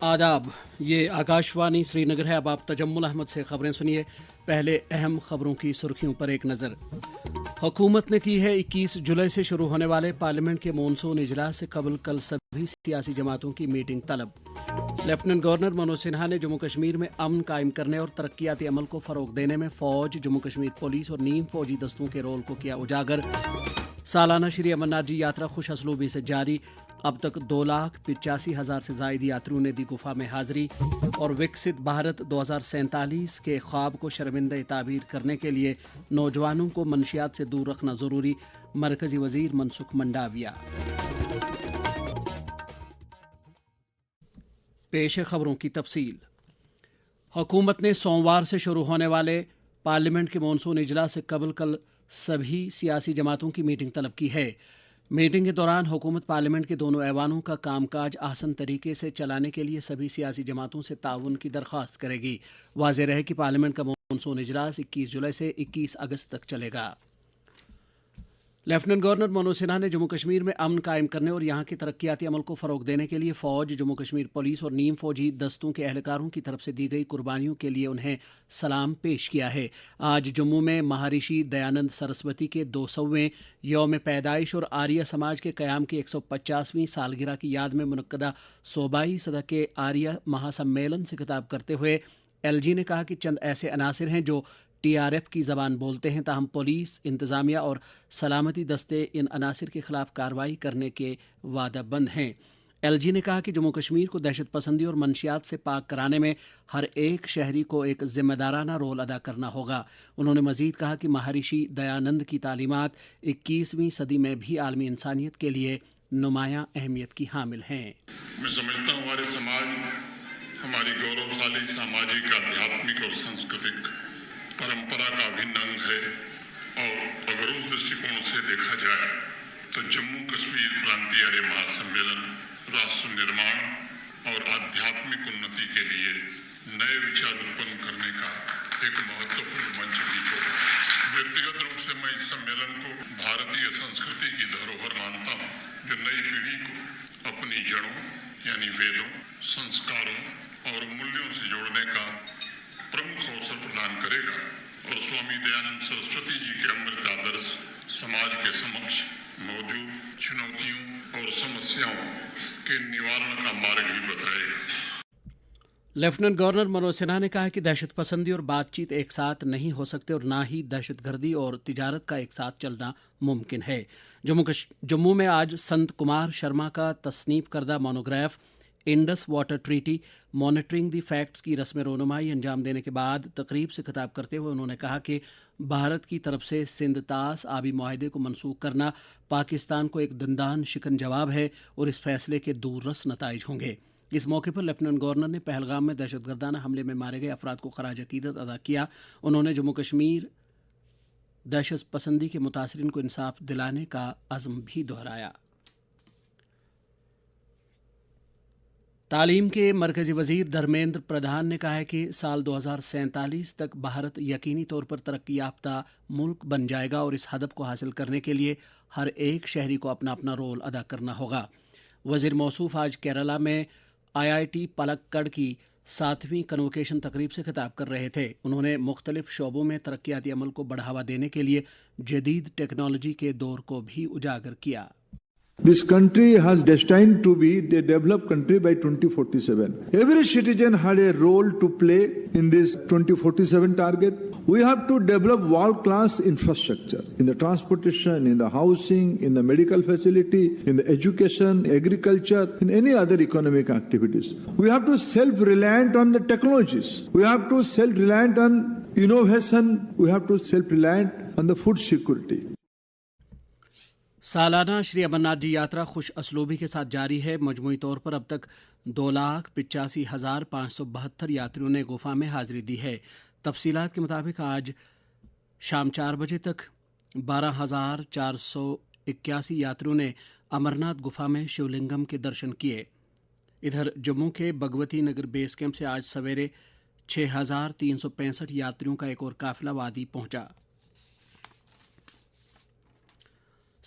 आदाब, ये आकाशवाणी श्रीनगर है। अब आप तजम्मुल अहमद से खबरें सुनिए। पहले अहम खबरों की सुर्खियों पर एक नज़र। हुकूमत ने की है 21 जुलाई से शुरू होने वाले पार्लियामेंट के मानसून इजलास से कबल कल सभी सियासी जमातों की मीटिंग तलब। लेफ्टिनेंट गवर्नर मनोज सिन्हा ने जम्मू कश्मीर में अमन कायम करने और तरक्याती अमल को फ़रोग देने में फ़ौज, जम्मू कश्मीर पुलिस और नीम फौजी दस्तों के रोल को किया उजागर। सालाना श्री अमरनाथ जी यात्रा खुश असलूबी से जारी। अब तक 2,85,000 से जायद यात्रियों ने दी गुफा में हाजिरी। और विकसित भारत 2047 के ख्वाब को शर्मिंदा ताबीर करने के लिए नौजवानों को मनशियात से दूर रखना ज़रूरी, मरकजी वजीर मनसुख मंडाविया। पेश है खबरों की तफसील। हुकूमत ने सोमवार से शुरू होने वाले पार्लियामेंट के मानसून इजलास से कबल कल सभी सियासी जमातों की मीटिंग तलब की है। मीटिंग के दौरान हुकूमत पार्लियामेंट के दोनों ऐवानों का कामकाज आसान तरीके से चलाने के लिए सभी सियासी जमातों से ताउन की दरख्वास्त करेगी। वाज़ेह रहे कि पार्लियामेंट का मानसून इजलास 21 जुलाई से 21 अगस्त तक चलेगा। लेफ्टिनेंट गवर्नर मनोज सिन्हा ने जम्मू कश्मीर में अमन कायम करने और यहाँ के तरक्याती अमल को फ़रोग देने के लिए फ़ौज, जम्मू कश्मीर पुलिस और नीम फौजी दस्तों के एहलकारों की तरफ से दी गई कुर्बानियों के लिए उन्हें सलाम पेश किया है। आज जम्मू में महर्षि दयानंद सरस्वती के 200वें यौम पैदाइश और आर्य समाज के क़याम की 150वीं सालगिरह की याद में मुनक्कदा सूबाई सतह के आर्य महासम्मेलन से खिताब करते हुए LG ने कहा कि चंद ऐसे अनासिर हैं जो TRF की ज़बान बोलते हैं, ताहम पुलिस, इंतज़ामिया और सलामती दस्ते इन अनासिर के खिलाफ कार्रवाई करने के वादाबंद हैं। LG ने कहा कि जम्मू कश्मीर को दहशत पसंदी और मनशियात से पाक कराने में हर एक शहरी को एक जिम्मेदाराना रोल अदा करना होगा। उन्होंने मजीद कहा कि महर्षि दयानंद की तालीमात 21वीं सदी में भी आलमी इंसानियत के लिए नुमायां अहमियत की हामिल हैं। मैं समझता हूँ हमारे समाज हमारी गौरवशाली सामाजिक, आध्यात्मिक और सांस्कृतिक परंपरा का अभिन्न अंग है और अगर उस दृष्टिकोण से देखा जाए तो जम्मू कश्मीर प्रांतीय आर्य महासम्मेलन राष्ट्र निर्माण और आध्यात्मिक उन्नति के लिए नए विचार उत्पन्न करने का एक महत्वपूर्ण मंच भी हो। व्यक्तिगत रूप से मैं इस सम्मेलन को भारतीय संस्कृति की धरोहर मानता हूँ, जो नई पीढ़ी को अपनी जड़ों यानी वेदों, संस्कारों और मूल्यों से जोड़ने का प्रमुख अवसर प्रदान करेगा और स्वामी दयानंद सरस्वती जी के अमृत आदर्श समाज के समक्ष मौजूद चुनौतियों और समस्याओं के निवारण का मार्ग भी बताएगा। लेफ्टिनेंट गवर्नर मनोज सिन्हा ने कहा कि दहशत पसंदी और बातचीत एक साथ नहीं हो सकते और ना ही दहशतगर्दी और तिजारत का एक साथ चलना मुमकिन है। जम्मू में आज संत कुमार शर्मा का तसनीफ करदा monograph Indus water treaty monitoring the facts की रस्म रोनुमाई अंजाम देने के बाद तकरीब से खिताब करते हुए उन्होंने कहा कि भारत की तरफ से सिंध तास आबी मुआहदे को मनसूख करना पाकिस्तान को एक दंदान शिकन जवाब है और इस फैसले के दूररस नताइज होंगे। इस मौके पर लेफ्टिनेंट गवर्नर ने पहलगाम में दहशतगर्दाना हमले में मारे गए अफराद को खराज अकीदत अदा किया। उन्होंने जम्मू कश्मीर दहशत पसंदी के मुतासरीन को इंसाफ दिलाने का अज़्म भी दोहराया। तालीम के मरकजी वजीर धर्मेंद्र प्रधान ने कहा है कि साल 2047 तक भारत यकीनी तौर पर तरक्की याफ्ता मुल्क बन जाएगा और इस हदफ को हासिल करने के लिए हर एक शहरी को अपना अपना रोल अदा करना होगा। वजीर मौसूफ आज केरला में IIT पलक्कड़ की 7वीं कन्वोकेशन तकरीब से खिताब कर रहे थे। उन्होंने मुख्तलिफ शोबों में तरक्याती अमल को बढ़ावा देने के लिए जदीद टेक्नोलॉजी के दौर को भी उजागर किया। This country has destined to be a developed country by 2047. Every citizen had a role to play in this 2047 target. We have to develop world-class infrastructure in the transportation, in the housing, in the medical facility, in the education, agriculture, in any other economic activities. We have to self-reliant on the technologies. We have to self-reliant on innovation. We have to self-reliant on the food security. सालाना श्री अमरनाथ जी यात्रा खुश असलूबी के साथ जारी है। मजमूई तौर पर अब तक 2,85,572 यात्रियों ने गुफा में हाजिरी दी है। तफसीलात के मुताबिक आज शाम 4 बजे तक 12,481 यात्रियों ने अमरनाथ गुफा में शिवलिंगम के दर्शन किए। इधर जम्मू के भगवती नगर बेस कैंप से आज सवेरे 6,365 यात्रियों का एक और काफिला वादी पहुंचा।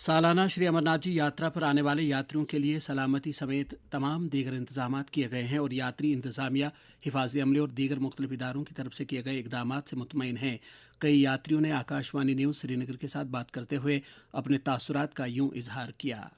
सालाना श्री अमरनाथ जी यात्रा पर आने वाले यात्रियों के लिए सलामती समेत तमाम दीगर इंतजाम किए गए हैं और यात्री इंतजामिया, हिफाजती अमले और दीगर मुख्तलिफ इदारों की तरफ से किए गए इकदाम से मुतमईन हैं। कई यात्रियों ने आकाशवाणी न्यूज़ श्रीनगर के साथ बात करते हुए अपने तासुरात का यूं इजहार किया।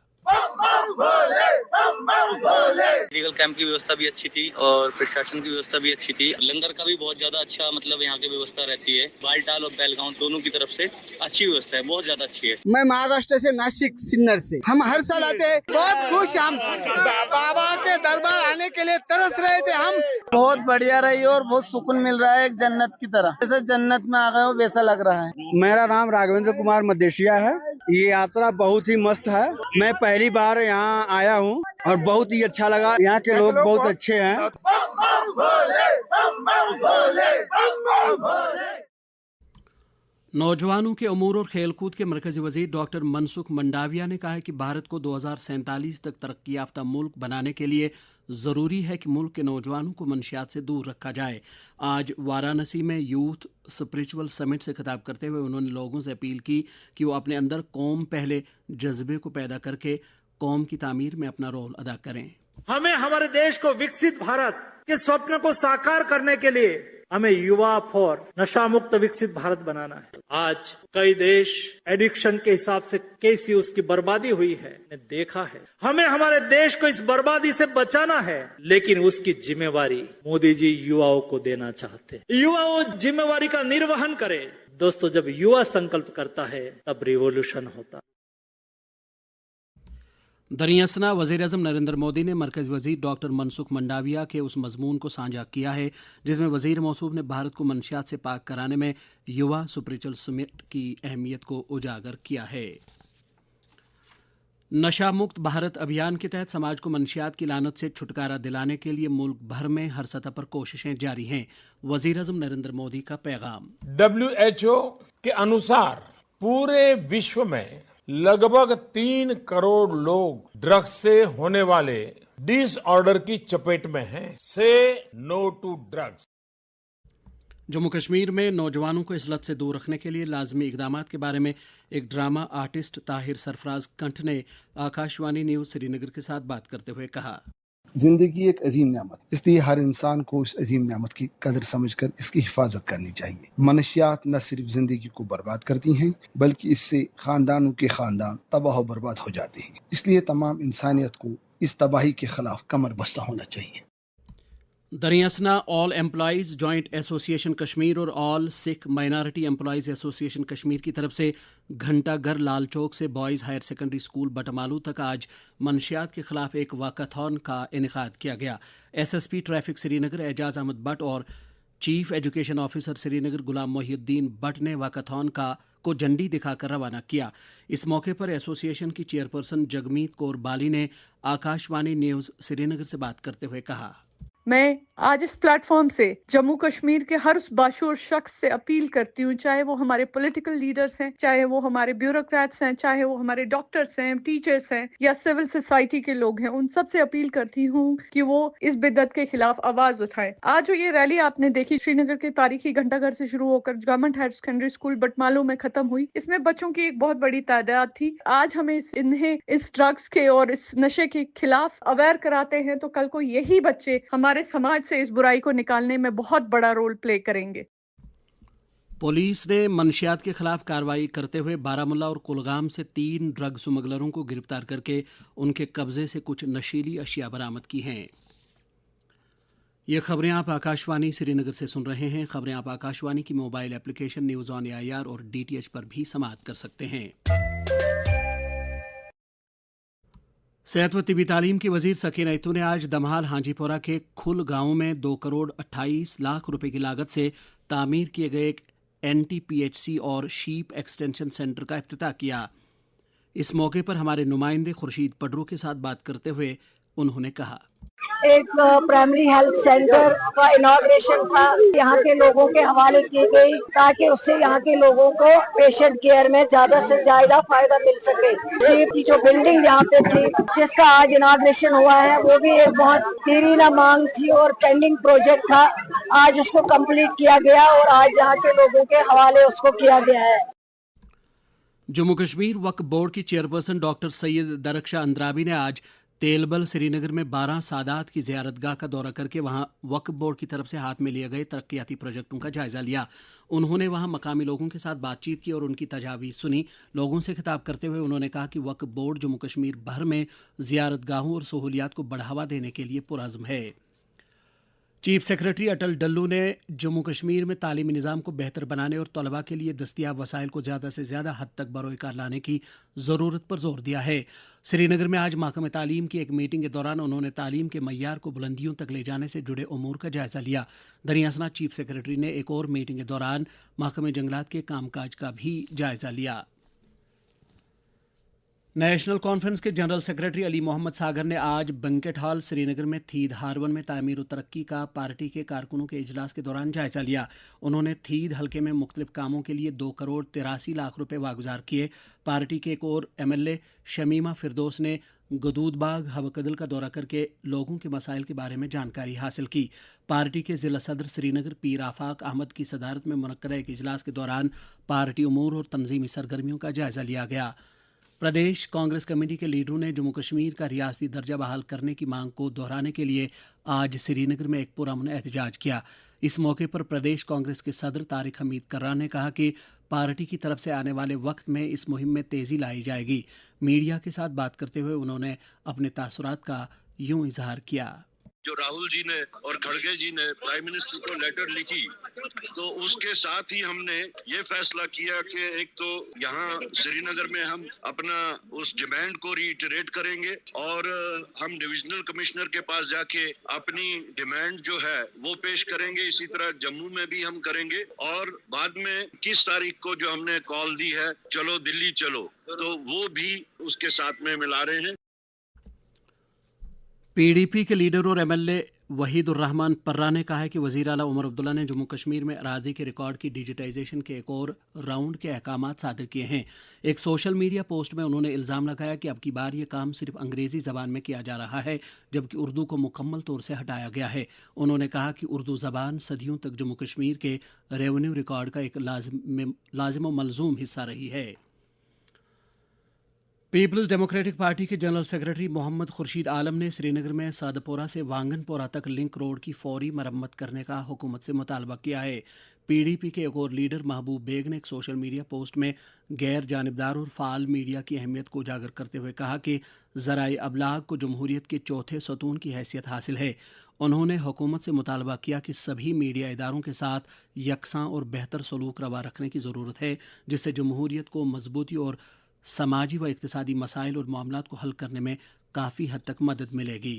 मेडिकल कैंप की व्यवस्था भी अच्छी थी और प्रशासन की व्यवस्था भी अच्छी थी। लंगर का भी बहुत ज्यादा अच्छा यहाँ की व्यवस्था रहती है। बालटाल और बेलगांव दोनों की तरफ से अच्छी व्यवस्था है, बहुत ज्यादा अच्छी है। मैं महाराष्ट्र से, नासिक सिन्नर से, हम हर साल आते हैं, बहुत खुश। हम बाबा के दरबार आने के लिए तरस रहे थे। हम बहुत बढ़िया रही और बहुत सुकून मिल रहा है, एक जन्नत की तरह, जैसे जन्नत में आ गए हो वैसा लग रहा है। मेरा नाम राघवेंद्र कुमार मदेशिया है। ये यात्रा बहुत ही मस्त है। मैं पहली बार यहाँ आया हूँ और बहुत ही अच्छा लगा। यहाँ के लोग बहुत अच्छे हैं। नौजवानों के अमूर और खेलकूद के मरकजी वजीर डॉक्टर मनसुख मंडाविया ने कहा है कि भारत को 2047 तक तरक्की याफ्ता मुल्क बनाने के लिए ज़रूरी है कि मुल्क के नौजवानों को मनशियात से दूर रखा जाए। आज वाराणसी में यूथ स्पिरिचुअल समिट से खिताब करते हुए उन्होंने लोगों से अपील की कि वो अपने अंदर कौम पहले जज्बे को पैदा करके कौम की तामीर में अपना रोल अदा करें। हमें हमारे देश को विकसित भारत के स्वप्न को साकार करने के लिए हमें युवा फॉर नशा मुक्त विकसित भारत बनाना है। आज कई देश एडिक्शन के हिसाब से कैसी उसकी बर्बादी हुई है ने देखा है। हमें हमारे देश को इस बर्बादी से बचाना है, लेकिन उसकी जिम्मेवारी मोदी जी युवाओं को देना चाहते हैं। युवा उस जिम्मेवारी का निर्वहन करे। दोस्तों, जब युवा संकल्प करता है तब रिवॉल्यूशन होता है। दरियासना वज़ीर-ए-आज़म नरेंद्र मोदी ने मरकज़ी वज़ीर डॉक्टर मनसुख मंडाविया के उस मज़मून को साझा किया है जिसमें वज़ीर मौसूफ ने भारत को मनशियात से पाक कराने में युवा स्पिरिचुअल समिट की अहमियत को उजागर किया है। नशा मुक्त भारत अभियान के तहत समाज को मनशियात की लानत से छुटकारा दिलाने के लिए मुल्क भर में हर सतह पर कोशिशें जारी हैं। वज़ीर-ए-आज़म नरेंद्र मोदी का पैगाम। WHO के अनुसार पूरे विश्व में लगभग 3 करोड़ लोग ड्रग्स से होने वाले डिसऑर्डर की चपेट में हैं। Say no to drugs. Jammu Kashmir में नौजवानों को इस लत से दूर रखने के लिए लाजमी इकदामात के बारे में एक ड्रामा आर्टिस्ट ताहिर सरफराज कंठ ने आकाशवाणी न्यूज़ श्रीनगर के साथ बात करते हुए कहा, जिंदगी एक अजीम नेमत, इसलिए हर इंसान को इस अजीम नेमत की कदर समझकर इसकी हिफाजत करनी चाहिए। मनशियात न सिर्फ जिंदगी को बर्बाद करती हैं बल्कि इससे खानदानों के खानदान तबाह और बर्बाद हो जाते हैं। इसलिए तमाम इंसानियत को इस तबाही के खिलाफ कमर बस्ता होना चाहिए। दरियासना all employees joint association Kashmir और all Sikh minority employees association Kashmir की तरफ से घंटाघर लाल चौक से boys higher secondary school Batmaloo तक आज मनशियात के खिलाफ एक वाकाथॉन का इनेकाद किया गया। SSP ट्रैफिक श्रीनगर एजाज अहमद बट और chief education officer Srinagar Ghulam Mohiuddin Bhat ने वाकाथॉन को झंडी दिखाकर रवाना किया। इस मौके पर एसोसिएशन की चेयरपर्सन जगमीत कौर बाली ने आकाशवाणी न्यूज़ श्रीनगर से बात करते हुए कहा, मैं आज इस प्लेटफॉर्म से जम्मू कश्मीर के हर उस बाशूर शख्स से अपील करती हूँ, चाहे वो हमारे पॉलिटिकल लीडर्स हैं, चाहे वो हमारे ब्यूरोक्रेट्स हैं, चाहे वो हमारे डॉक्टर्स हैं, टीचर्स हैं या सिविल सोसाइटी के लोग हैं, उन सब से अपील करती हूँ कि वो इस बिदअत के खिलाफ आवाज उठाएं। आज जो ये रैली आपने देखी श्रीनगर के तारीखी घंटाघर से शुरू होकर government higher secondary school Batmaloo में खत्म हुई, इसमें बच्चों की एक बहुत बड़ी तादाद थी। आज हमें इन्हें इस ड्रग्स के और इस नशे के खिलाफ अवेयर कराते हैं तो कल को यही बच्चे हमारे समाज से इस बुराई को निकालने में बहुत बड़ा रोल प्ले करेंगे। पुलिस ने मनशियात के खिलाफ कार्रवाई करते हुए बारामुल्ला और कुलगाम से 3 ड्रग स्मगलरों को गिरफ्तार करके उनके कब्जे से कुछ नशीली अशिया बरामद की हैं। ये खबरें आप आकाशवाणी श्रीनगर से सुन रहे हैं। खबरें आप आकाशवाणी की mobile application news on AIR और DTH पर भी समाअत कर सकते हैं। सेहत व तिबी तालीम की वजीर सकीना इत्तू ने आज दमहाल हांजीपोरा के खुल गांव में 2 करोड़ 28 लाख रुपए की लागत से तामीर किए गए एक NTPHC और शीप एक्सटेंशन सेंटर का इफ्तिताह किया। इस मौके पर हमारे नुमाइंदे खुर्शीद पडरू के साथ बात करते हुए उन्होंने कहा, एक प्राइमरी हेल्थ सेंटर का इनॉग्रेशन था, यहाँ के लोगों के हवाले की गई ताकि उससे यहाँ के लोगों को पेशेंट केयर में ज्यादा से ज्यादा फायदा मिल सके। चीफ की जो बिल्डिंग यहाँ पे थी जिसका आज इनॉग्रेशन हुआ है वो भी एक बहुत देरीना मांग थी और पेंडिंग प्रोजेक्ट था, आज उसको कंप्लीट किया गया और आज यहाँ के लोगों के हवाले उसको किया गया है। जम्मू कश्मीर वक्फ बोर्ड की चेयरपर्सन डॉक्टर सैयद दरख्शाह अंद्राबी ने आज तेलबल श्रीनगर में 12 सादात की ज़ियारतगाह का दौरा करके वहां वक्फ बोर्ड की तरफ से हाथ में लिए गए तरक्याती प्रोजेक्टों का जायजा लिया। उन्होंने वहां मकामी लोगों के साथ बातचीत की और उनकी तजावीज़ सुनी। लोगों से खिताब करते हुए उन्होंने कहा कि वक्फ बोर्ड जम्मू कश्मीर भर में ज़ियारतगाहों और सहूलियात को बढ़ावा देने के लिए पुरअज़्म है। चीफ सेक्रेटरी अटल डल्लू ने जम्मू कश्मीर में तालीमी निज़ाम को बेहतर बनाने और तलबा के लिए दस्तियाब वसाइल को ज़्यादा से ज़्यादा हद तक बरोकार लाने की ज़रूरत पर जोर दिया है। श्रीनगर में आज महकमे तालीम की एक मीटिंग के दौरान उन्होंने तालीम के मय्यार को बुलंदियों तक ले जाने से जुड़े उमूर का जायजा लिया। दरियासना चीफ सेक्रेटरी ने एक और मीटिंग के दौरान महकमे जंगलात के कामकाज का भी जायजा लिया। नेशनल कॉन्फ्रेंस के जनरल सेक्रेटरी अली मोहम्मद सागर ने आज बैंकेट हॉल श्रीनगर में थीद हारवन में तामीर और तरक्की का पार्टी के कारकुनों के इजलास के दौरान जायजा लिया। उन्होंने थीद हल्के में मुख्तलिफ कामों के लिए 2 करोड़ 83 लाख रुपए वागुजार किए। पार्टी के एक और MLA शमीमा फिरदौस ने गदूद बाग हवकदल का दौरा करके लोगों के मसाइल के बारे में जानकारी हासिल की। पार्टी के जिला सदर श्रीनगर पीर आफाक अहमद की सदारत में मुनक्कदा एक इजलास के दौरान पार्टी उमूर और तंजीमी सरगर्मियों का जायजा लिया गया। प्रदेश कांग्रेस कमेटी के लीडरों ने जम्मू कश्मीर का रियासती दर्जा बहाल करने की मांग को दोहराने के लिए आज श्रीनगर में एक पुरअमन एहतजाज किया। इस मौके पर प्रदेश कांग्रेस के सदर तारिक हमीद कर्रा ने कहा कि पार्टी की तरफ से आने वाले वक्त में इस मुहिम में तेजी लाई जाएगी। मीडिया के साथ बात करते हुए उन्होंने अपने तासुरात का यूं इजहार किया। जो राहुल जी ने और खड़गे जी ने प्राइम मिनिस्टर को लेटर लिखी, तो उसके साथ ही हमने ये फैसला किया कि एक तो यहाँ श्रीनगर में हम अपना उस डिमांड को रीइटरेट करेंगे और हम डिविजनल कमिश्नर के पास जाके अपनी डिमांड जो है वो पेश करेंगे। इसी तरह जम्मू में भी हम करेंगे और बाद में 21 तारीख को जो हमने कॉल दी है चलो दिल्ली चलो, तो वो भी उसके साथ में मिला रहे हैं। PDP के लीडर और MLA वहीदुर रहमान पर्रा ने कहा है कि वज़ीर आला उमर अब्दुल्ला ने जम्मू कश्मीर में अराज़ी के रिकॉर्ड की डिजिटाइजेशन के एक और राउंड के अहकामात सादर किए हैं। एक सोशल मीडिया पोस्ट में उन्होंने इल्ज़ाम लगाया कि अब की बार ये काम सिर्फ अंग्रेज़ी ज़बान में किया जा रहा है, जबकि उर्दू को मुकम्मल तौर से हटाया गया है। उन्होंने कहा कि उर्दू ज़बान सदियों तक जम्मू कश्मीर के रेवेन्यू रिकॉर्ड का एक लाजिम व मलजूम हिस्सा रही है। पीपल्स डेमोक्रेटिक पार्टी के जनरल सेक्रेटरी मोहम्मद खुर्शीद आलम ने श्रीनगर में सादपोरा से वांगनपोरा तक लिंक रोड की फौरी मरम्मत करने का हुकूमत से मुतालबा किया है। PDP के एक और लीडर महबूब बेग ने एक सोशल मीडिया पोस्ट में गैर जानिबदार और फाल मीडिया की अहमियत को उजागर करते हुए कहा कि ज़राए अबलाग को जमहूरियत के चौथे सतून की हैसियत हासिल है। उन्होंने हुकूमत से मुतालबा किया कि सभी मीडिया इदारों के साथ यकसां और बेहतर सलूक रवा रखने की ज़रूरत है, जिससे जमहूरियत को मजबूती और समाजी व इक्तिसादी मसाइल और मामलात को हल करने में काफ़ी हद तक मदद मिलेगी।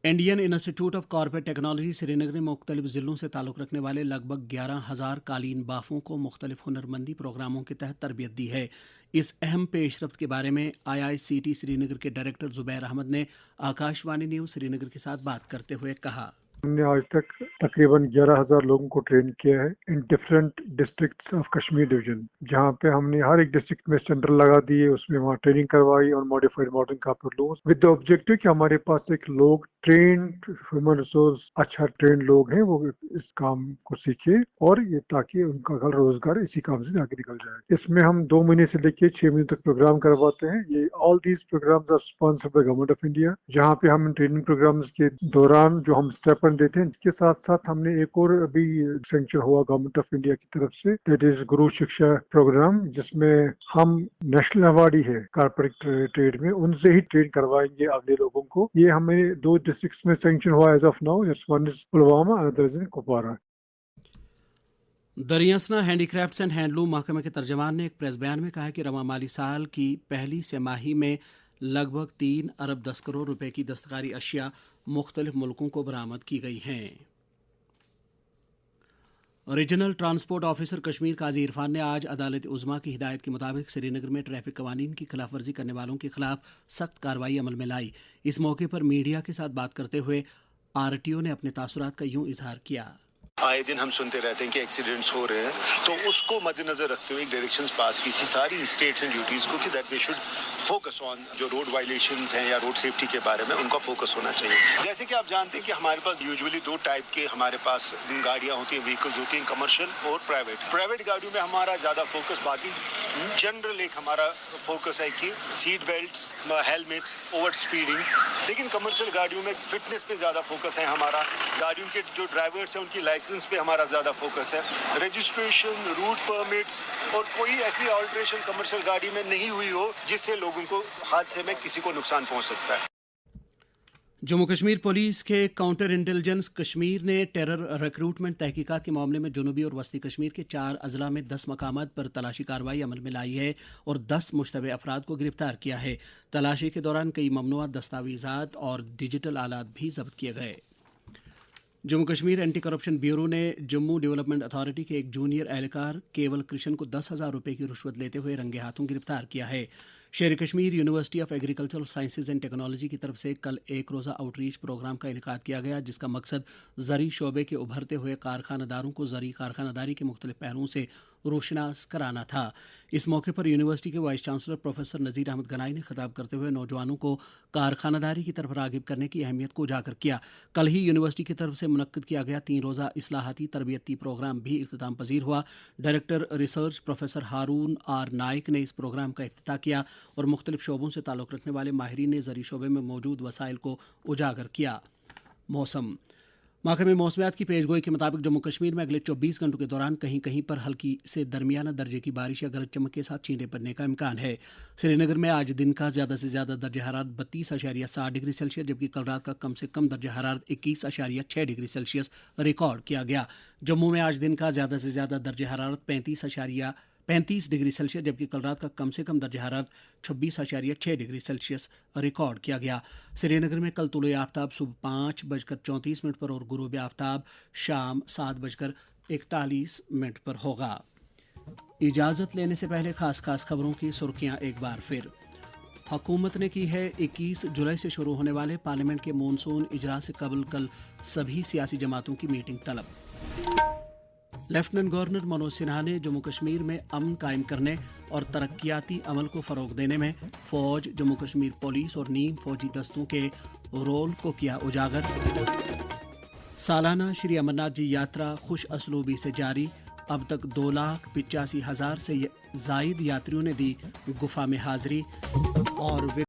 Indian institute of corporate technology Srinagar ने मुख्तलिफ ज़िलों से ताल्लुक़ रखने वाले लगभग 11,000 कालीन बाफों को मुख्तलिफ हुनरमंदी प्रोग्रामों के तहत तरबियत दी है। इस अहम पेशरफ्त के बारे में IICT श्रीनगर के डायरेक्टर ज़ुबैर अहमद ने आकाशवाणी न्यूज़ श्रीनगर के साथ बात करते हुए कहा, हमने आज तक तकरीबन 11,000 लोगों को ट्रेन किया है in different districts of Kashmir division, जहाँ पे हमने हर एक डिस्ट्रिक्ट में सेंटर लगा दिए, उसमें वहाँ ट्रेनिंग करवाई और modified modern capital loss with the objective कि हमारे पास एक लोग ट्रेन्ड ह्यूमन रिसोर्स अच्छा ट्रेन लोग हैं, वो इस काम को सीखे और ये ताकि उनका कल रोजगार इसी काम से आगे निकल जाए। इसमें हम 2 महीने से लेके 6 महीने तक प्रोग्राम करवाते हैं। ये all these programs are sponsored by government of India, जहाँ पे हम ट्रेनिंग प्रोग्राम्स के दौरान जो हम स्टेप देते हैं, इसके साथ साथ हमने एक और अभी सेंक्शन हुआ गवर्नमेंट ऑफ इंडिया की तरफ से, दैट इज गुरु शिक्षा प्रोग्राम, जिसमें हम नेशनल अवार्डी है कॉर्पोरेट ट्रेड में, उनसे ही ट्रेन करवाएंगे अगले लोगों को। ये हमें 2 डिस्ट्रिक्ट्स में सेंक्शन हुआ as of now, one is Pulwama, other is Kupwara. दरियासना हैंडीक्राफ्ट्स एंड हैंडलूम महकमे के तर्जमान ने एक प्रेस बयान में कहा है कि रवा माली साल की पहली तिमाही में लगभग 3 अरब 10 करोड़ रुपए की दस्तकारी अशिया मुख्तलिफ मुल्कों को बरामद की गई हैं। रीजनल ट्रांसपोर्ट ऑफिसर कश्मीर काजी इरफान ने आज अदालत उज़्मा की हिदायत के मुताबिक श्रीनगर में ट्रैफिक कवानीन की खिलाफ वर्जी करने वालों के खिलाफ सख्त कार्रवाई अमल में लाई। इस मौके पर मीडिया के साथ बात करते हुए RTO ने अपने तासुरात का यूं इजहार किया, آئے دن ہم سنتے رہتے ہیں کہ ایکسیڈنٹس ہو رہے ہیں، تو اس کو مد نظر رکھتے ہوئے ایک ڈائریکشنز پاس کی تھی ساری اسٹیٹس اینڈ ڈیوٹیز کو کہ that they should focus on جو روڈ وائلیشنز ہیں یا روڈ سیفٹی کے بارے میں ان کا فوکس ہونا چاہیے. جیسے کہ آپ جانتے ہیں کہ ہمارے پاس یوزولی 2 ٹائپ کے ہمارے پاس گاڑیاں ہوتی ہیں، وہیکلز ہوتی ہیں، کمرشل اور پرائیویٹ گاڑیوں میں ہمارا زیادہ فوکس، باقی جنرل ایک ہمارا فوکس ہے کہ seat belts, helmets, over speeding. لیکن کمرشل گاڑیوں میں فٹنس پہ زیادہ فوکس ہے ہمارا، گاڑیوں کے جو ڈرائیورس ہیں ان کی لائسنس پہ ہمارا زیادہ فوکس ہے، رجسٹریشن، روٹ پرمٹس، اور کوئی ایسی آلٹریشن کمرشل گاڑی میں نہیں ہوئی ہو جس سے لوگوں کو حادثے میں کسی کو نقصان پہنچ سکتا ہے. جموں کشمیر پولیس کے کاؤنٹر انٹیلیجنس کشمیر نے ٹیرر ریکروٹمنٹ تحقیقات کے معاملے میں جنوبی اور وسطی کشمیر کے 4 اضلاع میں 10 مقامات پر تلاشی کارروائی عمل میں لائی ہے اور 10 مشتبہ افراد کو گرفتار کیا ہے. تلاشی کے دوران کئی ممنوعہ دستاویزات اور ڈیجیٹل آلات بھی ضبط کیے گئے. Jammu Kashmir anti corruption bureau نے جموں ڈیولپمنٹ اتھارٹی کے ایک جونیئر اہلکار کیول کرشن کو 10,000 روپے کی رشوت لیتے ہوئے رنگے ہاتھوں گرفتار کیا ہے. شیر Kashmir university of agricultural sciences and technology کی طرف سے کل ایک روزہ آؤٹ ریچ پروگرام کا انعقاد کیا گیا، جس کا مقصد زرعی شعبے کے ابھرتے ہوئے کارخانہ داروں کو زرعی کارخانہ داری کے مختلف پہلوؤں سے روشناس کرانا تھا. اس موقع پر یونیورسٹی کے vice chancellor professor Nazir Ahmad Ganai نے خطاب کرتے ہوئے نوجوانوں کو کارخانہ داری کی طرف راغب کرنے کی اہمیت کو اجاگر کیا. کل ہی یونیورسٹی کی طرف سے منعقد کیا گیا 3 روزہ اصلاحاتی تربیتی پروگرام بھی اختتام پذیر ہوا. Director research professor Haroon R Naik نے اس پروگرام کا افتتاح کیا اور مختلف شعبوں سے تعلق رکھنے والے ماہرین نے زرعی شعبے میں موجود وسائل کو اجاگر کیا. موسم. محکمہ موسمیات کی پیشگوئی کے مطابق جموں کشمیر میں اگلے 24 گھنٹوں کے دوران کہیں کہیں پر ہلکی سے درمیانہ درجے کی بارش یا گرج چمک کے ساتھ چھینٹیں پڑنے کا امکان ہے. سری نگر میں آج دن کا زیادہ سے زیادہ درجہ حرارت 32.7 ڈگری سیلسیس جبکہ کل رات کا کم سے کم درجہ حرارت 21.6 ڈگری سیلسیس ریکارڈ کیا گیا. جموں میں آج دن کا زیادہ سے زیادہ درجہ حرارت 35 ڈگری سیلسیس جبکہ کل رات کا کم سے کم درجہ حرارت 26.6 ڈگری سیلسیس ریکارڈ کیا گیا. سری نگر میں کل طلوع آفتاب صبح 5:34 پر اور غروب آفتاب شام 7:41 پر ہوگا. اجازت لینے سے پہلے خاص خبروں کی سرخیاں ایک بار پھر. حکومت نے کی ہے 21 جولائی سے شروع ہونے والے پارلیمنٹ کے مونسون اجلاس سے قبل کل سبھی سیاسی جماعتوں کی میٹنگ طلب. لیفٹیننٹ گورنر منوج سنہا نے جموں کشمیر میں امن قائم کرنے اور ترقیاتی عمل کو فروغ دینے میں فوج، جموں کشمیر پولیس اور نیم فوجی دستوں کے رول کو کیا اجاگر. سالانہ شری امرناتھ جی یاترا خوش اسلوبی سے جاری. اب تک 2,85,000 سے زائد یاتریوں نے دی گفا میں حاضری. اور